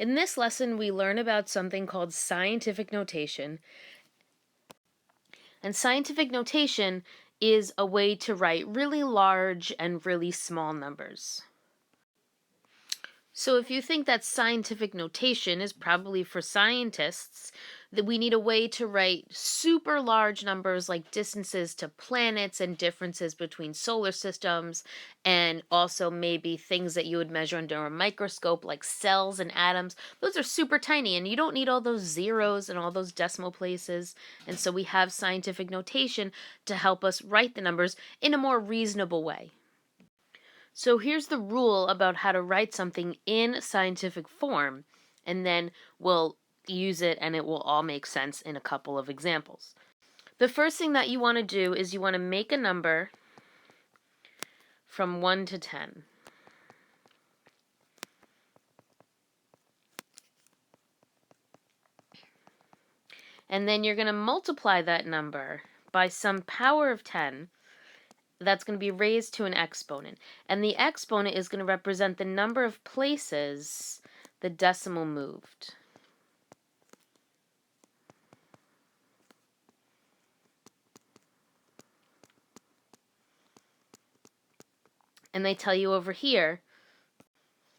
In this lesson, we learn about something called scientific notation. And scientific notation is a way to write really large and really small numbers. So if you think that scientific notation is probably for scientists, that we need a way to write super large numbers like distances to planets and differences between solar systems, and also maybe things that you would measure under a microscope like cells and atoms. Those are super tiny and you don't need all those zeros and all those decimal places. And so we have scientific notation to help us write the numbers in a more reasonable way. So here's the rule about how to write something in scientific form, and then we'll use it and it will all make sense in a couple of examples. The first thing that you want to do is you want to make a number from 1 to 10. And then you're going to multiply that number by some power of 10 that's going to be raised to an exponent. And the exponent is going to represent the number of places the decimal moved. And they tell you over here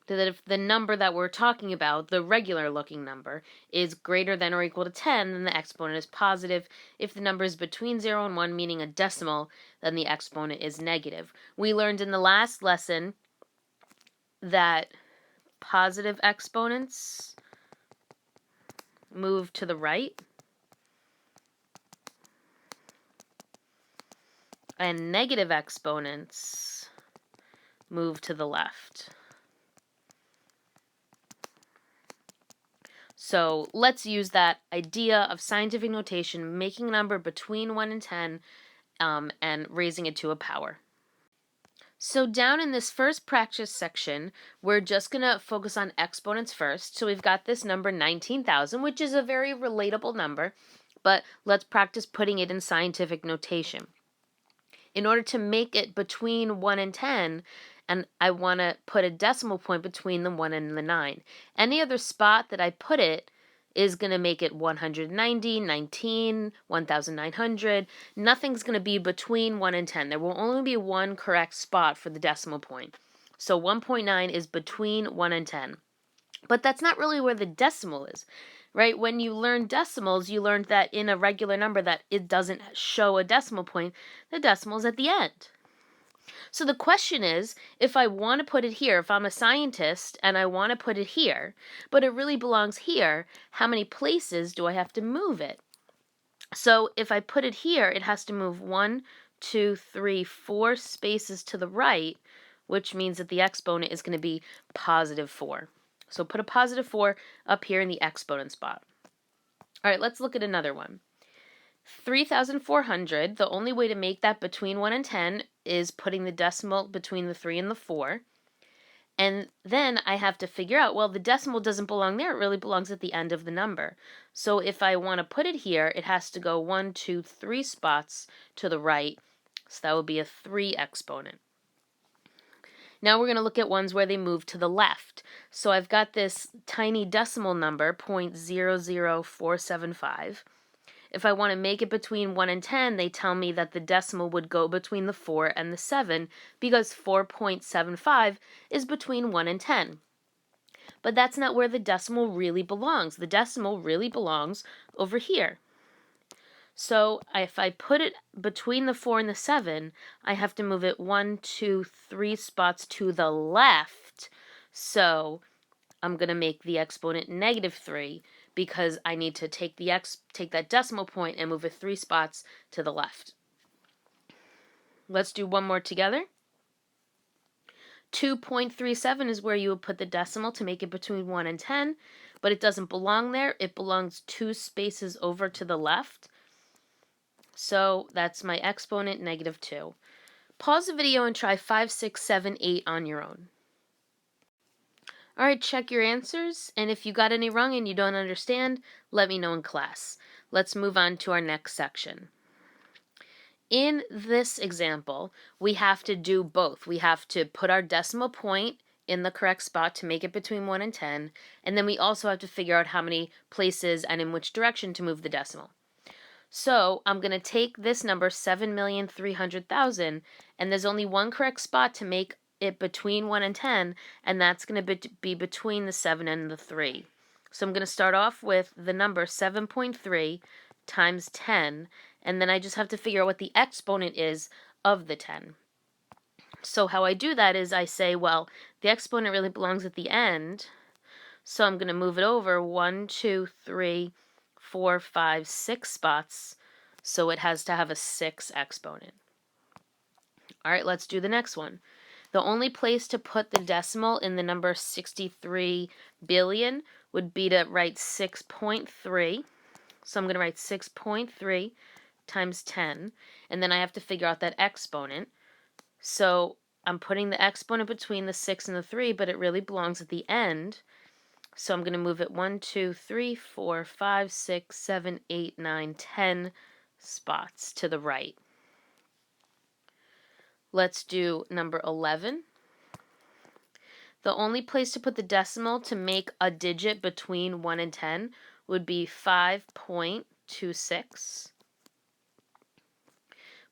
that if the number that we're talking about, the regular looking number, is greater than or equal to 10, then the exponent is positive. If the number is between 0 and 1, meaning a decimal, then the exponent is negative. We learned in the last lesson that positive exponents move to the right and negative exponents move to the left. So let's use that idea of scientific notation, making a number between 1 and 10, and raising it to a power. So down in this first practice section, we're just going to focus on exponents first. So we've got this number 19,000, which is a very relatable number, but let's practice putting it in scientific notation. In order to make it between 1 and 10, and I want to put a decimal point between the 1 and the 9. Any other spot that I put it is going to make it 190, 19, 1,900. Nothing's going to be between 1 and 10. There will only be one correct spot for the decimal point. So 1.9 is between 1 and 10. But that's not really where the decimal is, right? When you learn decimals, you learned that in a regular number that it doesn't show a decimal point. The decimal is at the end. So the question is, if I want to put it here, if I'm a scientist and I want to put it here, but it really belongs here, how many places do I have to move it? So if I put it here, it has to move 1, 2, 3, 4 spaces to the right, which means that the exponent is going to be positive 4. So put a positive 4 up here in the exponent spot. All right, let's look at another one. 3,400, the only way to make that between 1 and 10 is putting the decimal between the 3 and the 4. And then I have to figure out, well, the decimal doesn't belong there. It really belongs at the end of the number. So if I want to put it here, it has to go 1, 2, 3 spots to the right. So that would be a 3 exponent. Now we're going to look at ones where they move to the left. So I've got this tiny decimal number, 0.00475. If I want to make it between 1 and 10, they tell me that the decimal would go between the 4 and the 7 because 4.75 is between 1 and 10. But that's not where the decimal really belongs. The decimal really belongs over here. So if I put it between the 4 and the 7, I have to move it 1, 2, 3 spots to the left. So I'm going to make the exponent negative 3 because I need to take that decimal point and move it 3 spots to the left. Let's do one more together. 2.37 is where you would put the decimal to make it between 1 and 10, but it doesn't belong there. It belongs 2 spaces over to the left. So that's my exponent, negative 2. Pause the video and try 5, 6, 7, 8 on your own. All right, check your answers, and if you got any wrong and you don't understand, let me know in class. Let's move on to our next section. In this example, we have to do both. We have to put our decimal point in the correct spot to make it between 1 and 10, and then we also have to figure out how many places and in which direction to move the decimal. So I'm going to take this number, 7,300,000, and there's only one correct spot to make it between 1 and 10, and that's going to be between the 7 and the 3. So I'm going to start off with the number 7.3 times 10, and then I just have to figure out what the exponent is of the 10. So how I do that is I say, well, the exponent really belongs at the end, so I'm going to move it over 1, 2, 3, 4, 5, 6 spots, so it has to have a 6 exponent. All right, let's do the next one. The only place to put the decimal in the number 63 billion would be to write 6.3. So I'm going to write 6.3 times 10, and then I have to figure out that exponent. So I'm putting the exponent between the 6 and the 3, but it really belongs at the end. So I'm going to move it 1, 2, 3, 4, 5, 6, 7, 8, 9, 10 spots to the right. Let's do number 11. The only place to put the decimal to make a digit between 1 and 10 would be 5.26.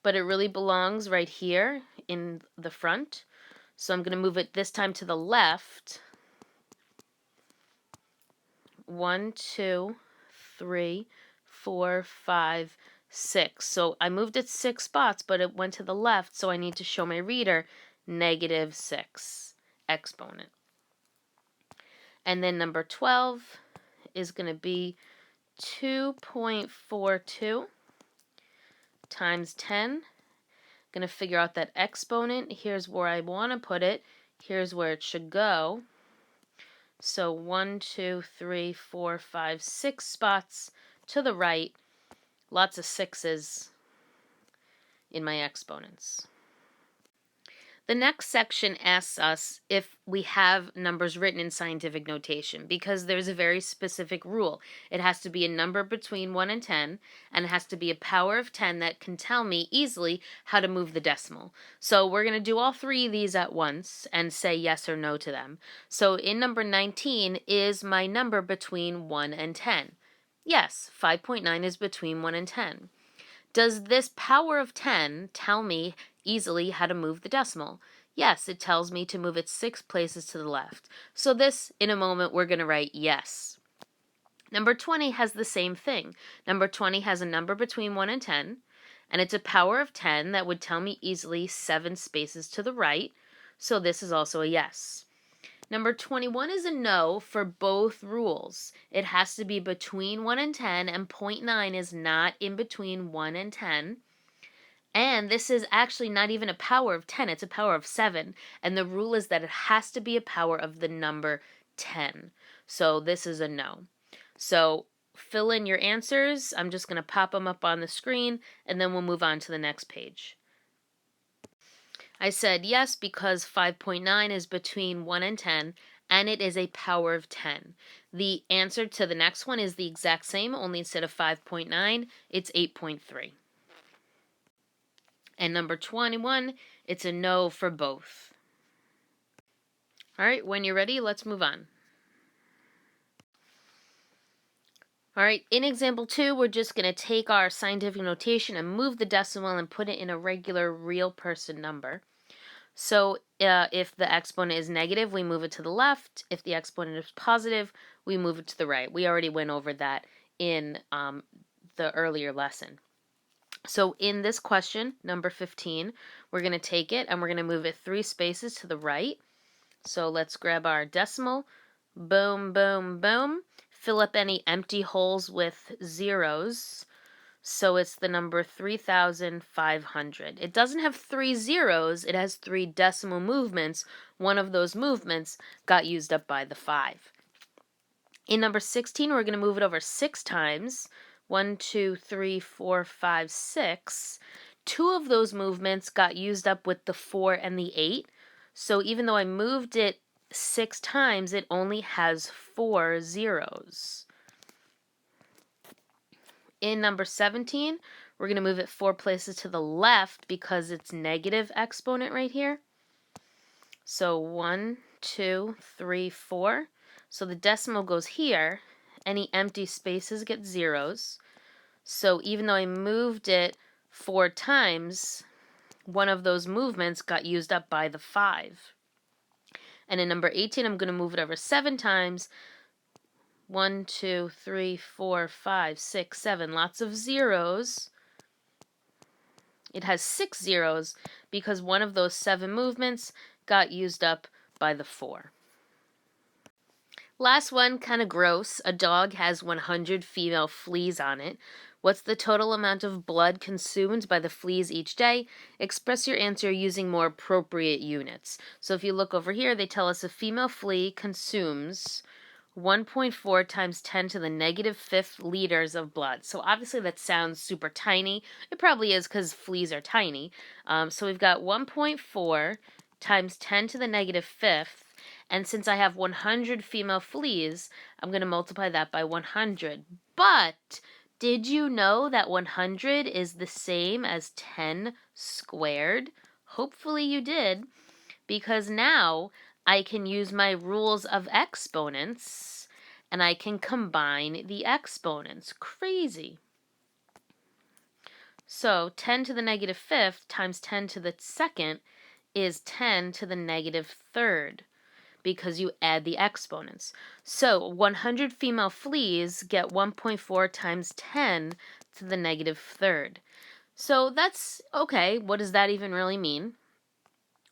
But it really belongs right here in the front. So I'm going to move it this time to the left. 1, 2, 3, 4, 5, 6. So I moved it 6 spots, but it went to the left, so I need to show my reader -6 exponent. And then number 12 is going to be 2.42 times 10. Going to figure out that exponent. Here's where I want to put it. Here's where it should go. So 1, 2, 3, 4, 5, 6 spots to the right. Lots of 6's in my exponents. The next section asks us if we have numbers written in scientific notation, because there's a very specific rule. It has to be a number between 1 and 10, and it has to be a power of 10 that can tell me easily how to move the decimal. So we're going to do all three of these at once and say yes or no to them. So in number 19, is my number between 1 and 10? Yes, 5.9 is between 1 and 10. Does this power of 10 tell me easily how to move the decimal? Yes, it tells me to move it 6 places to the left. So this, in a moment, we're going to write yes. Number 20 has the same thing. Number 20 has a number between 1 and 10, and it's a power of 10 that would tell me easily 7 spaces to the right. So this is also a yes. Number 21 is a no for both rules. It has to be between 1 and 10, and 0.9 is not in between 1 and 10. And this is actually not even a power of 10, it's a power of 7. And the rule is that it has to be a power of the number 10. So this is a no. So fill in your answers. I'm just going to pop them up on the screen, and then we'll move on to the next page. I said yes because 5.9 is between 1 and 10, and it is a power of 10. The answer to the next one is the exact same, only instead of 5.9, it's 8.3. And number 21, it's a no for both. All right, when you're ready, let's move on. All right, in example 2, we're just going to take our scientific notation and move the decimal and put it in a regular real person number. So if the exponent is negative, we move it to the left. If the exponent is positive, we move it to the right. We already went over that in the earlier lesson. So in this question, number 15, we're going to take it and we're going to move it 3 spaces to the right. So let's grab our decimal. Boom, boom, boom. Fill up any empty holes with zeros. So it's the number 3,500. It doesn't have 3 zeros, it has 3 decimal movements. One of those movements got used up by the 5. In number 16, we're going to move it over 6 times. 1, 2, 3, 4, 5, 6. 2 of those movements got used up with the 4 and the 8. So even though I moved it 6 times, it only has 4 zeros. In number 17, we're going to move it 4 places to the left because it's negative exponent right here. So 1, 2, 3, 4. So the decimal goes here. Any empty spaces get zeros. So even though I moved it 4 times, one of those movements got used up by the 5. And in number 18, I'm going to move it over 7 times. 1, 2, 3, 4, 5, 6, 7. Lots of zeros. It has 6 zeros because one of those 7 movements got used up by the 4. Last one, kind of gross. A dog has 100 female fleas on it. What's the total amount of blood consumed by the fleas each day? Express your answer using more appropriate units. So if you look over here, they tell us a female flea consumes 1.4 times 10 to the negative fifth liters of blood. So obviously that sounds super tiny. It probably is because fleas are tiny. So we've got 1.4 times 10 to the negative fifth. And since I have 100 female fleas, I'm going to multiply that by 100. But did you know that 100 is the same as 10 squared? Hopefully you did, because now I can use my rules of exponents and I can combine the exponents. Crazy. So 10 to the negative fifth times 10 to the second is 10 to the negative third, because you add the exponents. So 100 female fleas get 1.4 times 10 to the negative third. So that's okay. What does that even really mean?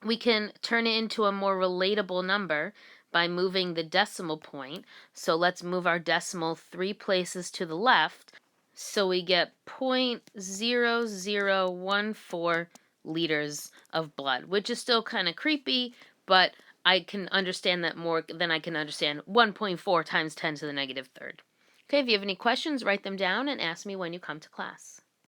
We can turn it into a more relatable number by moving the decimal point. So let's move our decimal 3 places to the left. So we get 0.0014 liters of blood, which is still kind of creepy, but I can understand that more than I can understand 1.4 times 10 to the negative third. Okay, if you have any questions, write them down and ask me when you come to class.